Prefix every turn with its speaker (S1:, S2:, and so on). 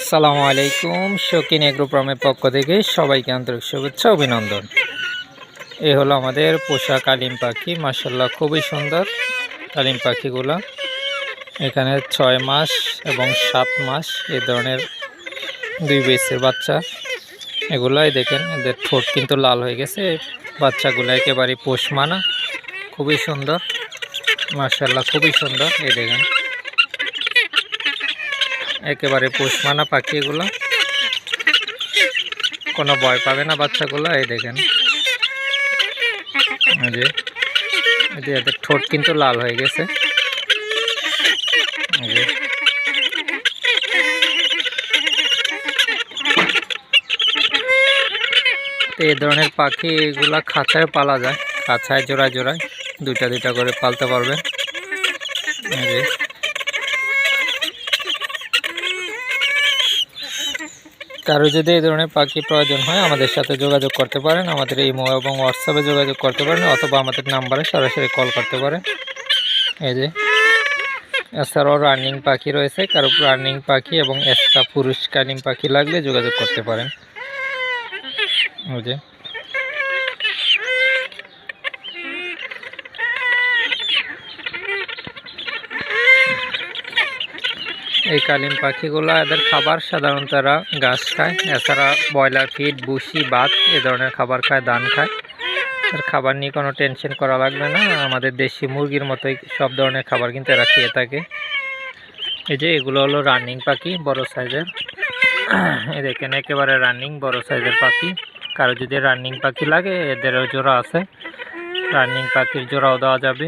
S1: আসসালামু আলাইকুম। শৌখিন এগ্রো ফার্মের পক্ষ থেকে সবাইকে আন্তরিক শুভেচ্ছা অভিনন্দন। এ হলো আমাদের পোষা কালিম পাখি, মাশাআল্লাহ খুবই সুন্দর কালিম পাখিগুলো। এখানে 6 মাস এবং 7 মাস এই ধরনের 2 বেসের বাচ্চা। এগুলাই দেখেন, এদের ঠোঁট কিন্তু লাল হয়ে গেছে। বাচ্চাগুলো একেবারে পোষ মানা, খুবই সুন্দর, মাশাআল্লাহ খুবই সুন্দর। এই দেখেন, একেবারে পোষ মানা পাখি এগুলো, কোনো ভয় পাবে না বাচ্চাগুলো। এই দেখেন, এই যে এদের ঠোঁট কিন্তু লাল হয়ে গেছে। এই ধরনের পাখি এগুলা খাঁচায় পালা যায়, খাঁচায় জোড়ায় জোড়ায় দুইটা দুইটা করে পালতে পারবেন। কারো যদি এই ধরনের পাখি প্রয়োজন হয় আমাদের সাথে যোগাযোগ করতে পারেন, আমাদের ইমো এবং হোয়াটসঅ্যাপে যোগাযোগ করতে পারেন, অথবা আমাদের নাম্বারে সরাসরি কল করতে পারেন। এই যে এছাড়াও রানিং পাখি রয়েছে, কারো রানিং পাখি এবং এক্সট্রা পুরুষ কালিম পাখি লাগলে যোগাযোগ করতে পারেন। ওই যে এই কালিম পাখিগুলো, এদের খাবার সাধারণত এরা ঘাস খায়, এছাড়া ব্রয়লার ফিড, ভুসি, ভাত এ ধরনের খাবার খায়, ধান খায়। এর খাবার নিয়ে কোনো টেনশন করা লাগবে না, আমাদের দেশি মুরগির মতোই সব ধরনের খাবার কিন্তু এরা খেয়ে থাকে। এই যে এগুলো হলো রানিং পাখি, বড় সাইজের। এই দেখেন একেবারে রানিং বড় সাইজের পাখি। কারো যদি রানিং পাখি লাগে এদেরও জোড়া আছে, রানিং পাখির জোড়াও দেওয়া যাবে।